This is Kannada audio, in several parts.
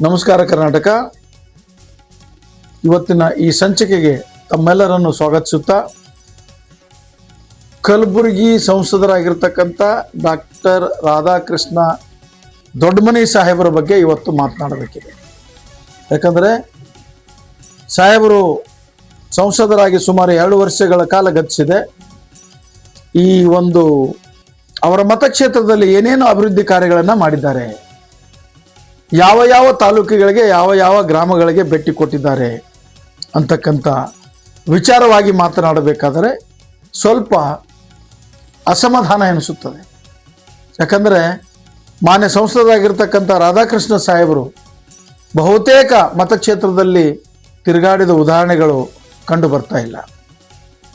ನಮಸ್ಕಾರ ಕರ್ನಾಟಕ. ಇವತ್ತಿನ ಈ ಸಂಚಿಕೆಗೆ ತಮ್ಮೆಲ್ಲರನ್ನು ಸ್ವಾಗತಿಸುತ್ತಾ ಕಲಬುರಗಿ ಸಂಸದರಾಗಿರ್ತಕ್ಕಂಥ ಡಾಕ್ಟರ್ ರಾಧಾಕೃಷ್ಣ ದೊಡ್ಡಮನಿ ಸಾಹೇಬರ ಬಗ್ಗೆ ಇವತ್ತು ಮಾತನಾಡಬೇಕಿದೆ. ಯಾಕಂದರೆ ಸಾಹೇಬರು ಸಂಸದರಾಗಿ ಸುಮಾರು 2 ವರ್ಷಗಳ ಕಾಲ ಗತಿಸಿದೆ. ಈ ಒಂದು ಅವರ ಮತಕ್ಷೇತ್ರದಲ್ಲಿ ಏನೇನು ಅಭಿವೃದ್ಧಿ ಕಾರ್ಯಗಳನ್ನು ಮಾಡಿದ್ದಾರೆ, ಯಾವ ತಾಲೂಕುಗಳಿಗೆ ಯಾವ ಗ್ರಾಮಗಳಿಗೆ ಭೇಟಿ ಕೊಟ್ಟಿದ್ದಾರೆ ಅಂತಕ್ಕಂಥ ವಿಚಾರವಾಗಿ ಮಾತನಾಡಬೇಕಾದರೆ ಸ್ವಲ್ಪ ಅಸಮಾಧಾನ ಎನಿಸುತ್ತದೆ. ಯಾಕಂದರೆ ಮಾನ್ಯ ಸಂಸದರಾಗಿರ್ತಕ್ಕಂಥ ರಾಧಾಕೃಷ್ಣ ಸಾಹೇಬರು ಬಹುತೇಕ ಮತಕ್ಷೇತ್ರದಲ್ಲಿ ತಿರುಗಾಡಿದ ಉದಾಹರಣೆಗಳು ಕಂಡು ಬರ್ತಾ ಇಲ್ಲ.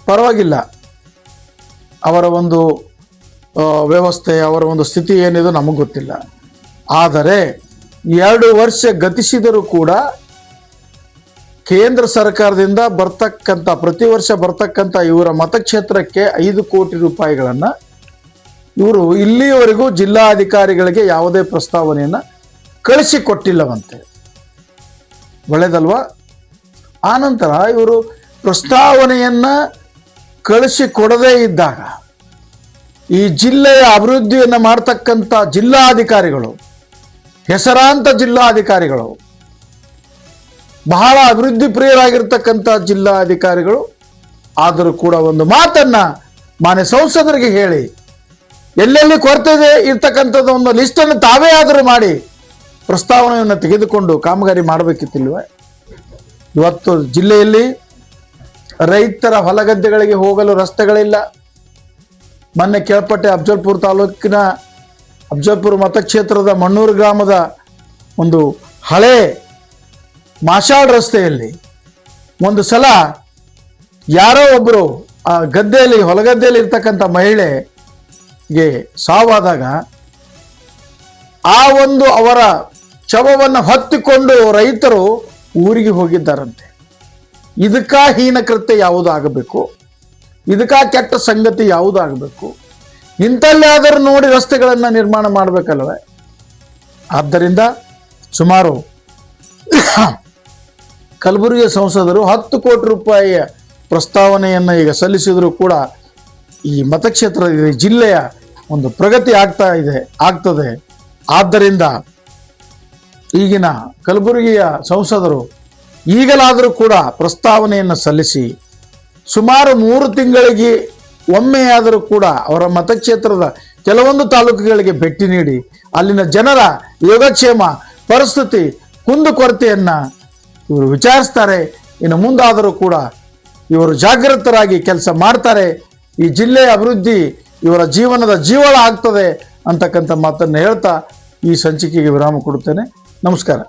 ಪರವಾಗಿಲ್ಲ, ಅವರ ಒಂದು ವ್ಯವಸ್ಥೆ, ಅವರ ಒಂದು ಸ್ಥಿತಿ ಏನಿದೆ ನಮಗೆ ಗೊತ್ತಿಲ್ಲ. ಆದರೆ 2 ವರ್ಷ ಗತಿಸಿದರೂ ಕೂಡ ಕೇಂದ್ರ ಸರ್ಕಾರದಿಂದ ಪ್ರತಿ ವರ್ಷ ಬರ್ತಕ್ಕಂಥ ಇವರ ಮತಕ್ಷೇತ್ರಕ್ಕೆ 5 ಕೋಟಿ ರೂಪಾಯಿಗಳನ್ನು ಇವರು ಇಲ್ಲಿಯವರೆಗೂ ಜಿಲ್ಲಾಧಿಕಾರಿಗಳಿಗೆ ಯಾವುದೇ ಪ್ರಸ್ತಾವನೆಯನ್ನು ಕಳಿಸಿಕೊಟ್ಟಿಲ್ಲವಂತೆ. ಒಳ್ಳೆಯದಲ್ವಾ? ಆನಂತರ ಇವರು ಪ್ರಸ್ತಾವನೆಯನ್ನು ಕಳಿಸಿಕೊಡದೇ ಇದ್ದಾಗ ಈ ಜಿಲ್ಲೆಯ ಅಭಿವೃದ್ಧಿಯನ್ನು ಮಾಡ್ತಕ್ಕಂಥ ಜಿಲ್ಲಾಧಿಕಾರಿಗಳು, ಹೆಸರಾಂತ ಜಿಲ್ಲಾಧಿಕಾರಿಗಳು, ಬಹಳ ಅಭಿವೃದ್ಧಿ ಪ್ರಿಯರಾಗಿರ್ತಕ್ಕಂಥ ಜಿಲ್ಲಾಧಿಕಾರಿಗಳು ಆದರೂ ಕೂಡ ಒಂದು ಮಾತನ್ನ ಮಾನ್ಯ ಸಂಸದರಿಗೆ ಹೇಳಿ ಎಲ್ಲೆಲ್ಲಿ ಕೊರತೆ ಇದೆ ಇರ್ತಕ್ಕಂಥದ್ದು ಒಂದು ಲಿಸ್ಟನ್ನು ತಾವೇ ಆದರೂ ಮಾಡಿ ಪ್ರಸ್ತಾವನೆಯನ್ನು ತೆಗೆದುಕೊಂಡು ಕಾಮಗಾರಿ ಮಾಡಬೇಕಿತ್ತಿಲ್ವೇ? ಇವತ್ತು ಜಿಲ್ಲೆಯಲ್ಲಿ ರೈತರ ಹೊಲಗದ್ದೆಗಳಿಗೆ ಹೋಗಲು ರಸ್ತೆಗಳಿಲ್ಲ. ಮೊನ್ನೆ ಕೇಳ್ಪಟ್ಟೆ ಅಫಜಲ್ಪುರ ತಾಲೂಕಿನ ಅಫಜಲ್ಪುರ ಮತಕ್ಷೇತ್ರದ ಮಣ್ಣೂರು ಗ್ರಾಮದ ಒಂದು ಹಳೆ ಮಾಷಾಳ್ ರಸ್ತೆಯಲ್ಲಿ ಒಂದು ಸಲ ಯಾರೋ ಒಬ್ಬರು ಆ ಗದ್ದೆಯಲ್ಲಿ ಹೊಲಗದ್ದೆಯಲ್ಲಿ ಇರ್ತಕ್ಕಂಥ ಮಹಿಳೆಗೆ ಸಾವಾದಾಗ ಆ ಒಂದು ಅವರ ಶವವನ್ನು ಹೊತ್ತಿಕೊಂಡು ರೈತರು ಊರಿಗೆ ಹೋಗಿದ್ದಾರಂತೆ. ಇದಕ್ಕ ಹೀನ ಕೃತ್ಯ ಯಾವುದು ಆಗಬೇಕು, ಇದಕ್ಕ ಕೆಟ್ಟ ಸಂಗತಿ ಯಾವುದು ಆಗಬೇಕು? ಇಂಥಲ್ಲಾದರೂ ನೋಡಿ ರಸ್ತೆಗಳನ್ನು ನಿರ್ಮಾಣ ಮಾಡಬೇಕಲ್ವೇ? ಆದ್ದರಿಂದ ಸುಮಾರು ಕಲಬುರಗಿಯ ಸಂಸದರು 10 ಕೋಟಿ ರೂಪಾಯಿಯ ಪ್ರಸ್ತಾವನೆಯನ್ನು ಈಗ ಸಲ್ಲಿಸಿದರೂ ಕೂಡ ಈ ಮತಕ್ಷೇತ್ರ ಜಿಲ್ಲೆಯ ಒಂದು ಪ್ರಗತಿ ಆಗ್ತದೆ. ಆದ್ದರಿಂದ ಈಗಿನ ಕಲಬುರಗಿಯ ಸಂಸದರು ಈಗಲಾದರೂ ಕೂಡ ಪ್ರಸ್ತಾವನೆಯನ್ನು ಸಲ್ಲಿಸಿ ಸುಮಾರು 3 ತಿಂಗಳಿಗೆ ಒಮ್ಮೆಯಾದರೂ ಕೂಡ ಅವರ ಮತಕ್ಷೇತ್ರದ ಕೆಲವೊಂದು ತಾಲೂಕುಗಳಿಗೆ ಭೇಟಿ ನೀಡಿ ಅಲ್ಲಿನ ಜನರ ಯೋಗಕ್ಷೇಮ ಪರಿಸ್ಥಿತಿ ಕುಂದುಕೊರತೆಯನ್ನು ಇವರು ವಿಚಾರಿಸ್ತಾರೆ. ಇನ್ನು ಮುಂದಾದರೂ ಕೂಡ ಇವರು ಜಾಗೃತರಾಗಿ ಕೆಲಸ ಮಾಡ್ತಾರೆ. ಈ ಜಿಲ್ಲೆಯ ಅಭಿವೃದ್ಧಿ ಇವರ ಜೀವನದ ಜೀವಳ ಆಗ್ತದೆ ಅಂತಕ್ಕಂಥ ಮಾತನ್ನು ಹೇಳ್ತಾ ಈ ಸಂಚಿಕೆಗೆ ವಿರಾಮ ಕೊಡುತ್ತೇನೆ. ನಮಸ್ಕಾರ.